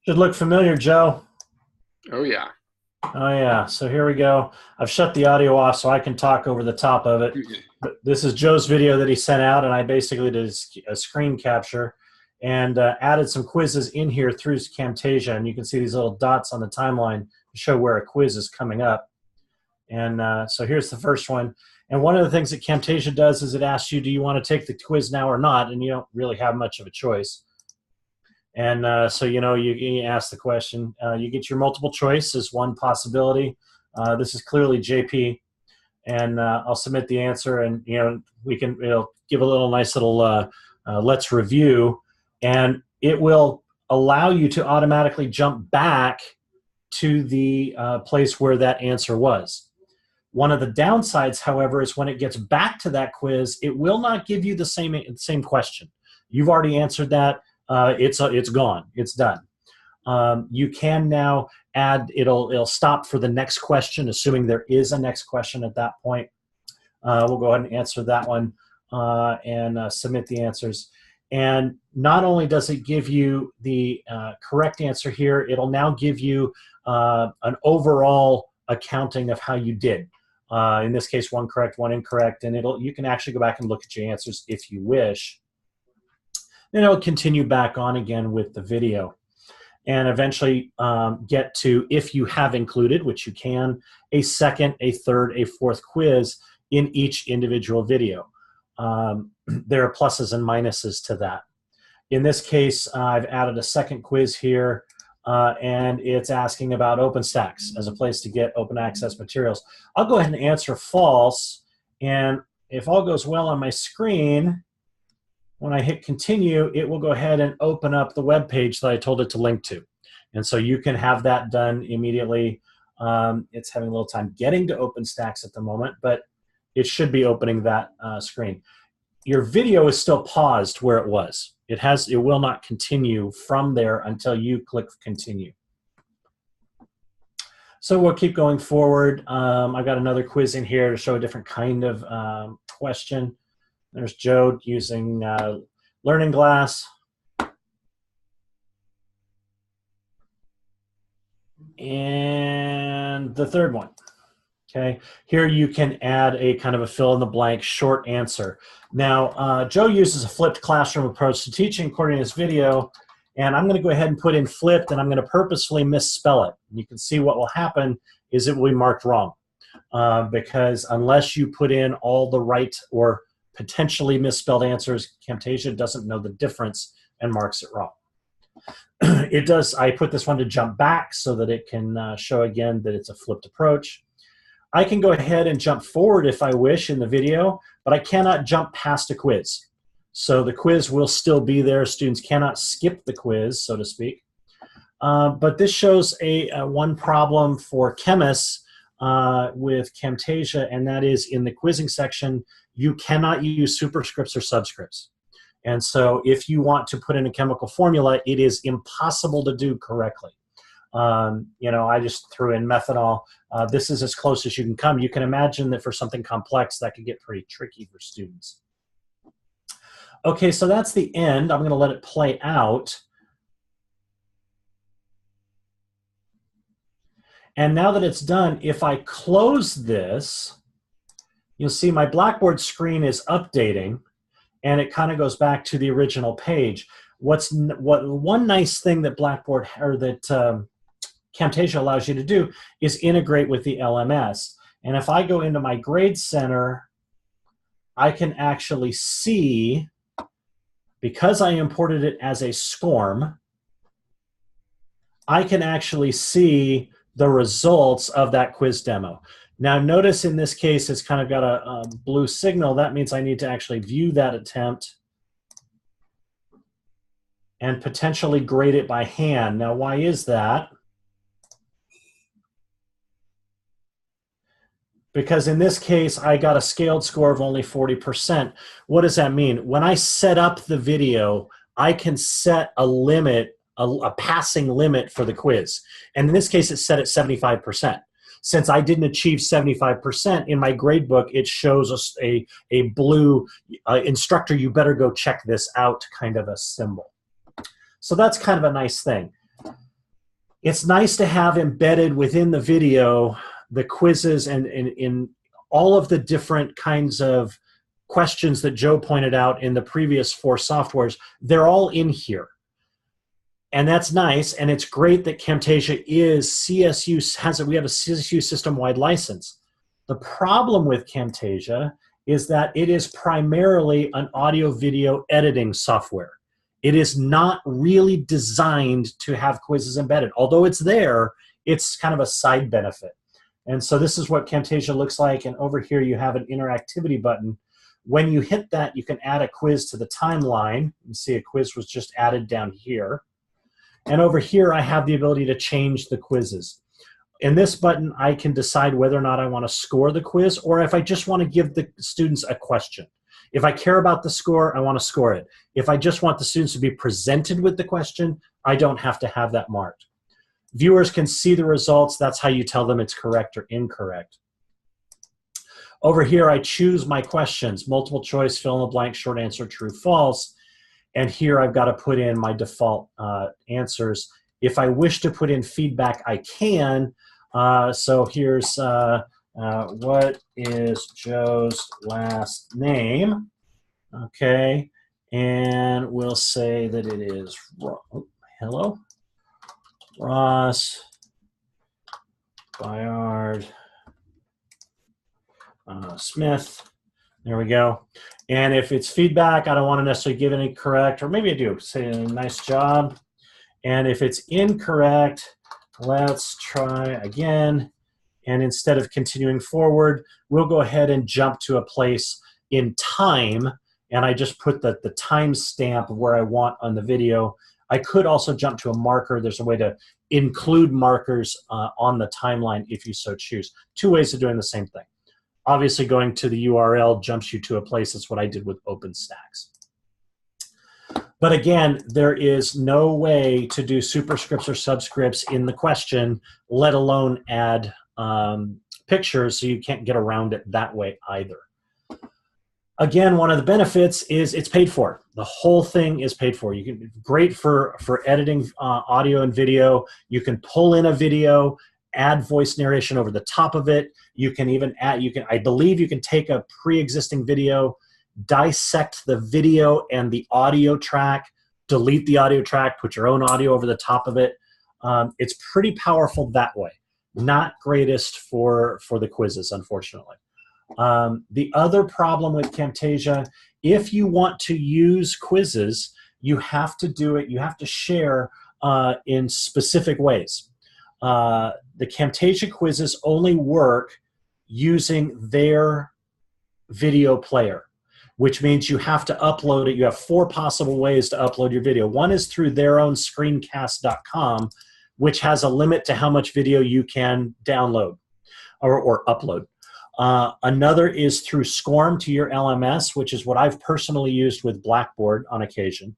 Should look familiar, Joe. Oh, yeah. Oh, yeah. So here we go. I've shut the audio off so I can talk over the top of it. But this is Joe's video that he sent out, and I basically did a screen capture and added some quizzes in here through Camtasia. And you can see these little dots on the timeline to show where a quiz is coming up. And so here's the first one. And one of the things that Camtasia does is it asks you, do you want to take the quiz now or not? And you don't really have much of a choice. And so, you ask the question. You get your multiple choice as one possibility. This is clearly JP. And I'll submit the answer, and it'll give a nice little let's review, and it will allow you to automatically jump back to the place where that answer was. One of the downsides, however, is when it gets back to that quiz, it will not give you the same question. You've already answered that. It's gone. It's done. You can now add. It'll stop for the next question, assuming there is a next question at that point. We'll go ahead and answer that one and submit the answers. And not only does it give you the correct answer here, it'll now give you an overall accounting of how you did. In this case, one correct, one incorrect, and you can actually go back and look at your answers if you wish. Then it'll continue back on again with the video, and eventually get to, if you have included, which you can, a second, a third, a fourth quiz in each individual video. There are pluses and minuses to that. In this case, I've added a second quiz here, and it's asking about OpenStax as a place to get open access materials. I'll go ahead and answer false, and if all goes well on my screen, when I hit continue, it will go ahead and open up the web page that I told it to link to. And so you can have that done immediately. It's having a little time getting to OpenStax at the moment, but it should be opening that screen. Your video is still paused where it was. It will not continue from there until you click continue. So we'll keep going forward. I've got another quiz in here to show a different kind of question. There's Joe using Learning Glass. And the third one. Okay, here you can add a kind of a fill-in-the-blank short answer. Now, Joe uses a flipped classroom approach to teaching according to his video, and I'm going to go ahead and put in flipped, and I'm going to purposefully misspell it. And you can see what will happen is it will be marked wrong, because unless you put in all the right or potentially misspelled answers, Camtasia doesn't know the difference and marks it wrong. It does. I put this one to jump back so that it can show again that it's a flipped approach. I can go ahead and jump forward if I wish in the video, but I cannot jump past a quiz. So the quiz will still be there. Students cannot skip the quiz, so to speak. But this shows one problem for chemists with Camtasia, and that is in the quizzing section, you cannot use superscripts or subscripts. And so if you want to put in a chemical formula, it is impossible to do correctly. I just threw in methanol. This is as close as you can come. You can imagine that for something complex, that could get pretty tricky for students. Okay, so that's the end. I'm going to let it play out. And now that it's done, if I close this, you'll see my Blackboard screen is updating, and it kind of goes back to the original page. One nice thing that Blackboard, or that Camtasia allows you to do, is integrate with the LMS. And if I go into my Grade Center, I can actually see, because I imported it as a SCORM, I can actually see the results of that quiz demo. Now notice in this case it's kind of got a blue signal. That means I need to actually view that attempt and potentially grade it by hand. Now why is that? Because in this case I got a scaled score of only 40%. What does that mean? When I set up the video, I can set a limit, a passing limit for the quiz. And in this case it's set at 75%. Since I didn't achieve 75%, in my gradebook, it shows us a blue instructor, you better go check this out kind of a symbol. So that's kind of a nice thing. It's nice to have embedded within the video the quizzes and in all of the different kinds of questions that Joe pointed out in the previous 4 softwares. They're all in here. And that's nice, and it's great that Camtasia is CSU, we have a CSU system-wide license. The problem with Camtasia is that it is primarily an audio-video editing software. It is not really designed to have quizzes embedded. Although it's there, it's kind of a side benefit. And so this is what Camtasia looks like, and over here you have an interactivity button. When you hit that, you can add a quiz to the timeline. You see a quiz was just added down here. And over here, I have the ability to change the quizzes. In this button, I can decide whether or not I want to score the quiz, or if I just want to give the students a question. If I care about the score, I want to score it. If I just want the students to be presented with the question, I don't have to have that marked. Viewers can see the results. That's how you tell them it's correct or incorrect. Over here, I choose my questions: multiple choice, fill in the blank, short answer, true, false. And here I've got to put in my default answers. If I wish to put in feedback, I can. So here's what is Joe's last name? Okay, and we'll say that it is Ross Bayard Smith. There we go. And if it's feedback, I don't want to necessarily give any correct, or maybe I do, say nice job. And if it's incorrect, let's try again. And instead of continuing forward, we'll go ahead and jump to a place in time. And I just put the time stamp of where I want on the video. I could also jump to a marker. There's a way to include markers on the timeline if you so choose. 2 ways of doing the same thing. Obviously, going to the URL jumps you to a place. That's what I did with OpenStax. But again, there is no way to do superscripts or subscripts in the question, let alone add pictures, so you can't get around it that way either. Again, one of the benefits is it's paid for. The whole thing is paid for. You can great for editing audio and video. You can pull in a video, add voice narration over the top of it. You can even add, I believe you can take a pre-existing video, dissect the video and the audio track, delete the audio track, put your own audio over the top of it. It's pretty powerful that way. Not greatest for the quizzes, unfortunately. The other problem with Camtasia, if you want to use quizzes, you have to do it, you have to share in specific ways. The Camtasia quizzes only work using their video player, which means you have to upload it. You have 4 possible ways to upload your video. One is through their own screencast.com, which has a limit to how much video you can download or upload. Another is through SCORM to your LMS, which is what I've personally used with Blackboard on occasion.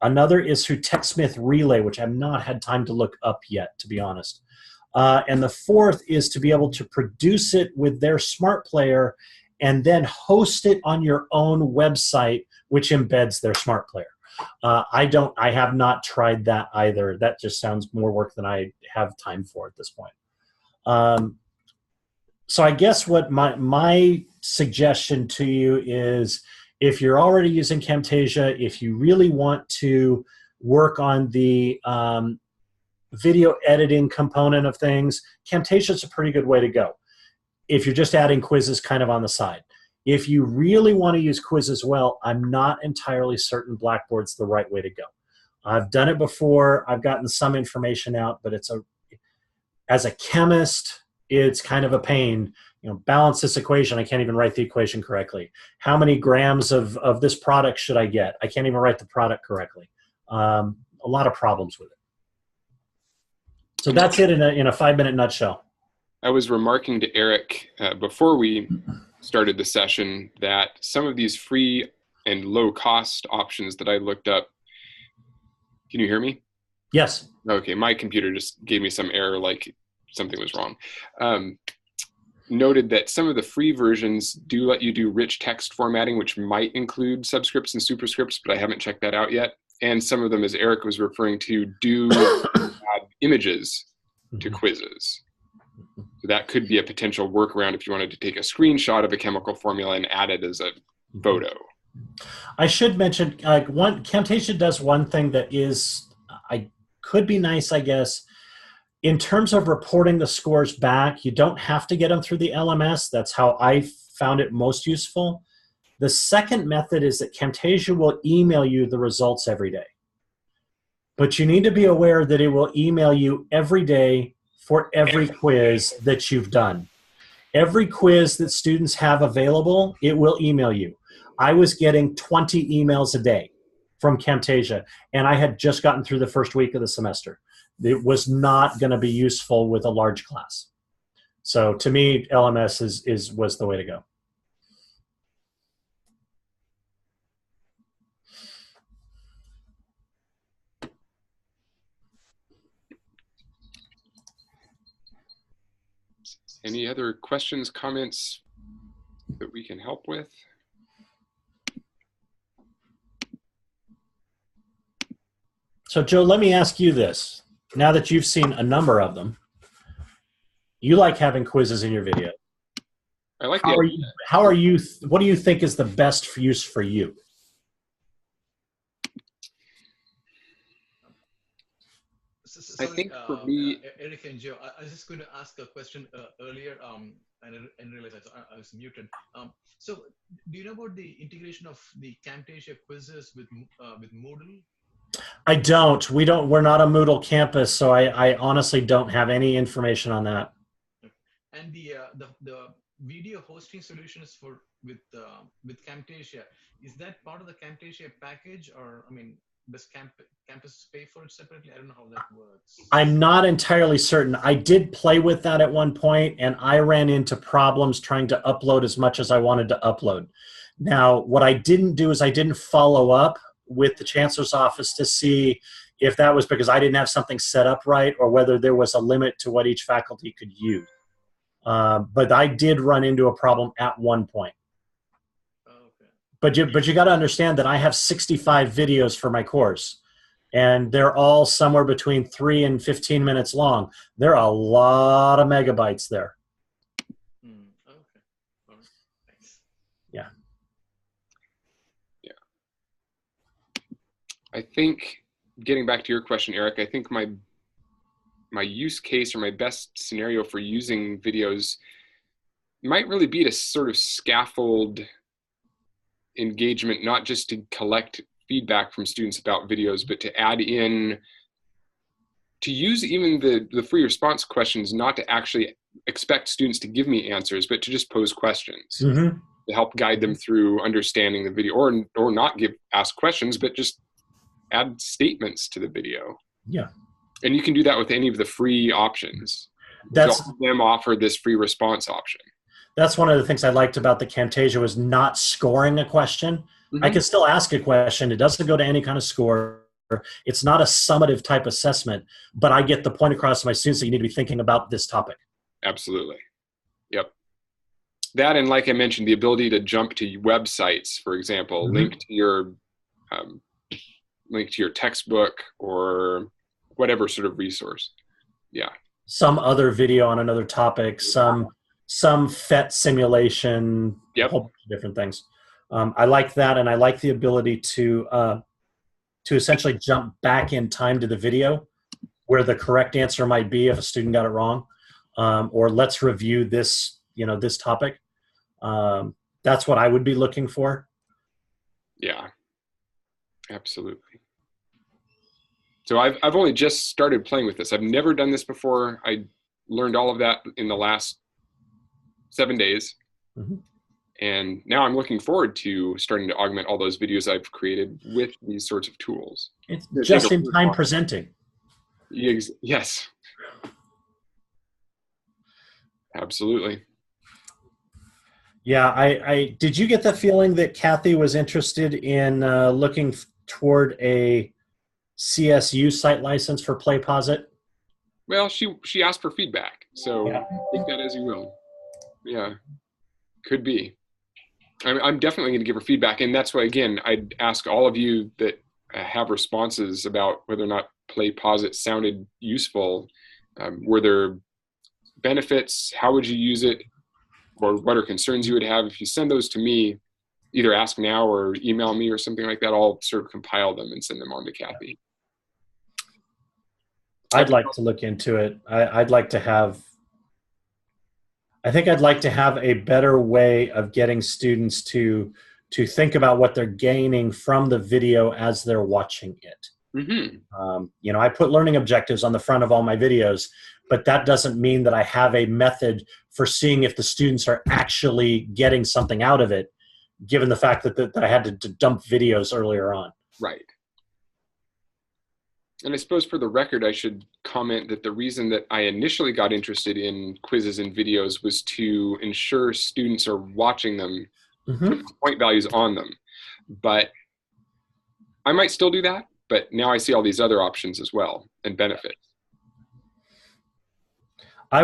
Another is through TechSmith Relay, which I've not had time to look up yet, to be honest. And the fourth is to be able to produce it with their smart player and then host it on your own website, which embeds their smart player. I have not tried that either. That just sounds more work than I have time for at this point. So I guess what my suggestion to you is, if you're already using Camtasia, if you really want to work on the video editing component of things, Camtasia is a pretty good way to go. If you're just adding quizzes kind of on the side. If you really want to use quizzes well, I'm not entirely certain Blackboard's the right way to go. I've done it before. I've gotten some information out, but as a chemist, it's kind of a pain. You know, balance this equation. I can't even write the equation correctly. How many grams of this product should I get? I can't even write the product correctly. A lot of problems with it. So that's it in a 5-minute nutshell. I was remarking to Eric before we started the session that some of these free and low-cost options that I looked up. Can you hear me? Yes. Okay, my computer just gave me some error, like something was wrong. Noted that some of the free versions do let you do rich text formatting, which might include subscripts and superscripts, but I haven't checked that out yet. And some of them, as Eric was referring to, do add images to quizzes. So that could be a potential workaround if you wanted to take a screenshot of a chemical formula and add it as a photo. I should mention, Camtasia does one thing that could be nice, I guess. In terms of reporting the scores back, you don't have to get them through the LMS. That's how I found it most useful. The second method is that Camtasia will email you the results every day. But you need to be aware that it will email you every day for every quiz that you've done. Every quiz that students have available, it will email you. I was getting 20 emails a day from Camtasia, and I had just gotten through the first week of the semester. It was not going to be useful with a large class. So to me, LMS was the way to go. Any other questions, comments that we can help with? So Joe, let me ask you this. Now that you've seen a number of them, you like having quizzes in your video. I like what do you think is the best use for you? I think for me, Erik and Joe, I was just going to ask a question earlier, and I realized I was muted. So, do you know about the integration of the Camtasia quizzes with Moodle? I don't. We're not a Moodle campus, so I honestly don't have any information on that. And the video hosting solutions with Camtasia, is that part of the Camtasia package, or I mean, does campus pay for it separately? I don't know how that works. I'm not entirely certain. I did play with that at one point, and I ran into problems trying to upload as much as I wanted to upload. Now, what I didn't do is I didn't follow up with the Chancellor's office to see if that was because I didn't have something set up right or whether there was a limit to what each faculty could use. But I did run into a problem at one point. But you got to understand that I have 65 videos for my course, and they're all somewhere between 3 and 15 minutes long. There are a lot of megabytes there. Okay. All right. Thanks. Yeah. Yeah. I think, getting back to your question, Erik, I think my use case or my best scenario for using videos might really be to sort of scaffold engagement, not just to collect feedback from students about videos, but to add in, to use even the free response questions, not to actually expect students to give me answers, but to just pose questions to help guide them through understanding the video, or not ask questions, but just add statements to the video. Yeah. And you can do that with any of the free options. All of them offer this free response option. That's one of the things I liked about the Camtasia was not scoring a question. I can still ask a question. It doesn't go to any kind of score. It's not a summative type assessment, but I get the point across to my students that you need to be thinking about this topic. Absolutely. Yep. That, and like I mentioned, the ability to jump to websites, for example, link to your textbook or whatever sort of resource. Yeah. Some other video on another topic, some PhET simulation, a whole bunch of different things. I like that, and I like the ability to essentially jump back in time to the video where the correct answer might be if a student got it wrong, or let's review this, this topic. That's what I would be looking for. Yeah, absolutely. So I've only just started playing with this. I've never done this before. I learned all of that in the last 7 days. And now I'm looking forward to starting to augment all those videos I've created with these sorts of tools. It's just in time presenting. Yes. Absolutely. Yeah, I did you get the feeling that Kathy was interested in looking toward a CSU site license for PlayPosit? Well, she asked for feedback, so take that as you will. Yeah, could be. I'm definitely going to give her feedback, and that's why, again, I'd ask all of you that have responses about whether or not play, pause it sounded useful. Were there benefits? How would you use it? Or what are concerns you would have? If you send those to me, either ask now or email me or something like that, I'll sort of compile them and send them on to Kathy. I'd like to look into it. I'd like to have, I think I'd like to have a better way of getting students to think about what they're gaining from the video as they're watching it. Mm-hmm. You know, I put learning objectives on the front of all my videos, but that doesn't mean that I have a method for seeing if the students are actually getting something out of it, given the fact that I had to dump videos earlier on. Right. And I suppose for the record, I should comment that the reason that I initially got interested in quizzes and videos was to ensure students are watching them, put point values on them. But I might still do that, but now I see all these other options as well and benefits. I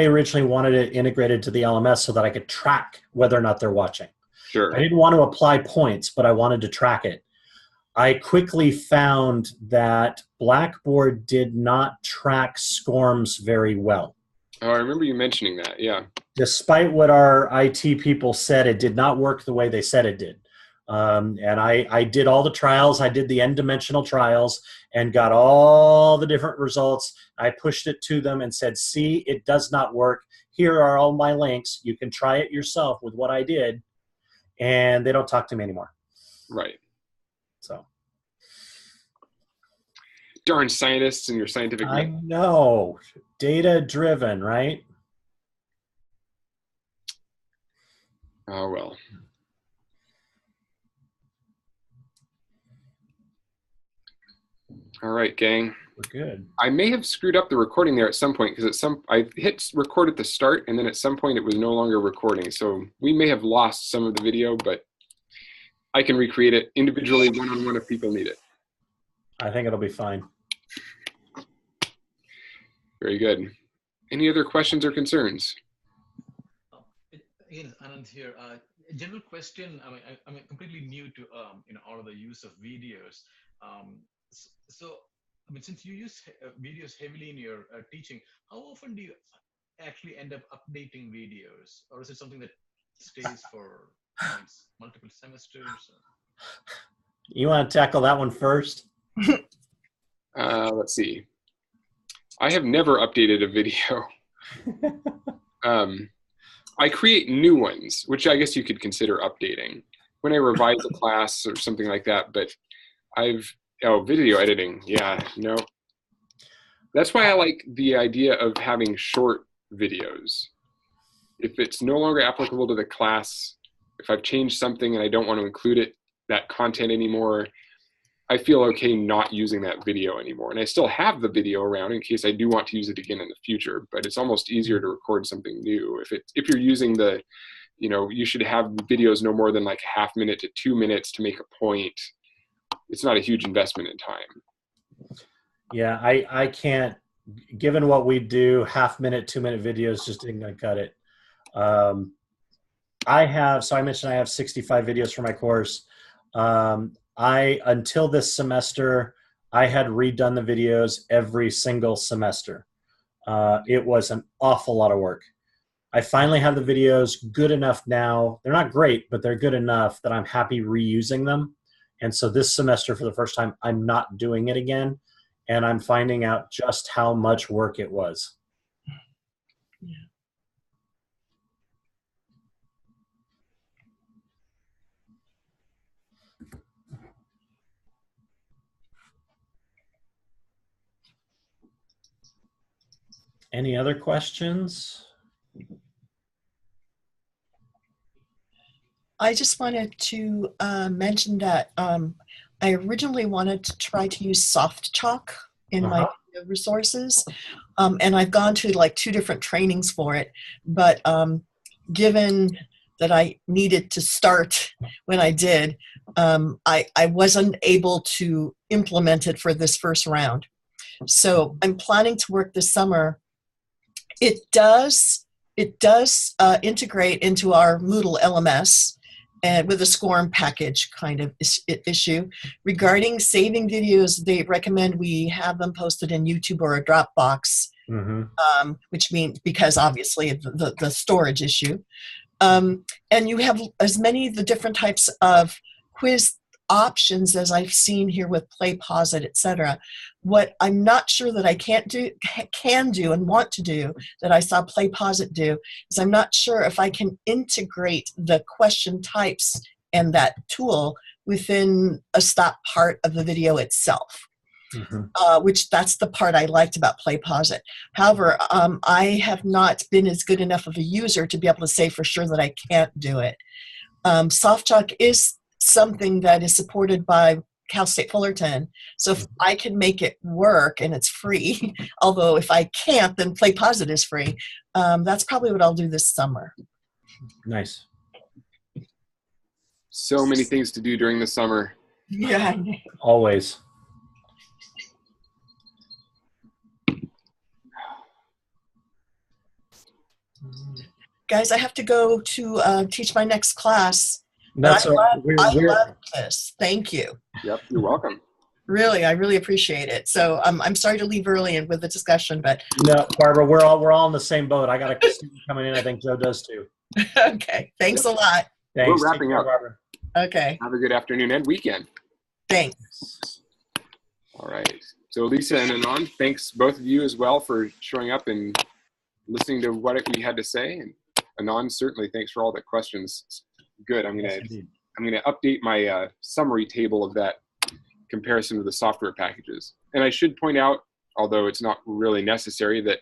originally wanted it integrated to the LMS so that I could track whether or not they're watching. Sure. I didn't want to apply points, but I wanted to track it. I quickly found that Blackboard did not track SCORMs very well. Oh, I remember you mentioning that, yeah. Despite what our IT people said, it did not work the way they said it did. And I did all the trials. I did the n-dimensional trials and got all the different results. I pushed it to them and said, see, it does not work. Here are all my links. You can try it yourself with what I did. And they don't talk to me anymore. Right. So. Darn scientists and your scientific. I know. Data driven, right? Oh, well. All right, gang. We're good. I may have screwed up the recording there at some point because I hit record at the start and then at some point it was no longer recording. So we may have lost some of the video, but I can recreate it individually, one-on-one if people need it. I think it'll be fine. Very good. Any other questions or concerns? Again, Anand here. A general question. I'm completely new to all of the use of videos. So, I mean, since you use videos heavily in your teaching, how often do you actually end up updating videos, or is it something that stays for multiple semesters? You want to tackle that one first? Let's see. I have never updated a video. I create new ones, which I guess you could consider updating when I revise a class or something like that. But video editing. Yeah, no. That's why I like the idea of having short videos. If it's no longer applicable to the class, if I've changed something and I don't want to include that content anymore, I feel okay not using that video anymore. And I still have the video around in case I do want to use it again in the future, but it's almost easier to record something new. If you're using you should have videos no more than like a half minute to 2 minutes to make a point. It's not a huge investment in time. Yeah, I can't, given what we do, half-minute, 2-minute videos just isn't going to cut it. I mentioned I have 65 videos for my course. Until this semester, I had redone the videos every single semester. It was an awful lot of work. I finally have the videos good enough now. They're not great, but they're good enough that I'm happy reusing them. And so this semester, for the first time, I'm not doing it again. And I'm finding out just how much work it was. Yeah. Any other questions? I just wanted to mention that I originally wanted to try to use soft chalk in my resources, and I've gone to like 2 different trainings for it, but given that I needed to start when I did, I wasn't able to implement it for this first round. So I'm planning to work this summer. It does integrate into our Moodle LMS. and with a SCORM package kind of issue. Regarding saving videos, they recommend we have them posted in YouTube or a Dropbox, which means, because obviously the storage issue. And you have as many of the different types of quiz options as I've seen here with play, pause it, etc. What I'm not sure that I can do and want to do that I saw play, pause it do is I'm not sure if I can integrate the question types and that tool within a stop part of the video itself. Which that's the part I liked about play, pause it. However, I have not been as good enough of a user to be able to say for sure that I can't do it. SoftChalk is something that is supported by Cal State Fullerton. So if I can make it work and it's free, although if I can't, then play, pause it is free. That's probably what I'll do this summer. Nice. So many things to do during the summer. Yeah. Always. Guys, I have to go to teach my next class. That's I love this. Thank you. Yep, you're welcome. Really, I really appreciate it. So I'm sorry to leave early and with the discussion, but no, Barbara, we're all in the same boat. I got a student coming in. I think Joe does too. Okay, thanks a lot. Thanks. We're wrapping up. Barbara. Okay, Have a good afternoon and weekend. thanks. All right. So Lisa and Anand, thanks both of you as well for showing up and listening to what we had to say. And Anand, certainly thanks for all the questions. Good. I'm gonna update my summary table of that comparison of the software packages. And I should point out, although it's not really necessary, that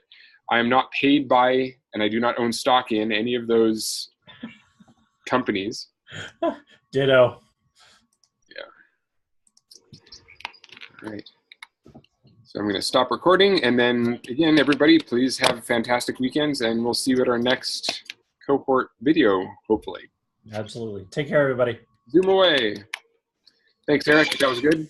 I am not paid by and I do not own stock in any of those companies. Ditto. Yeah. All right. So I'm going to stop recording, and then again, everybody, please have fantastic weekends, and we'll see you at our next cohort video, hopefully. Absolutely. Take care, everybody. Zoom away. Thanks, Eric. That was good.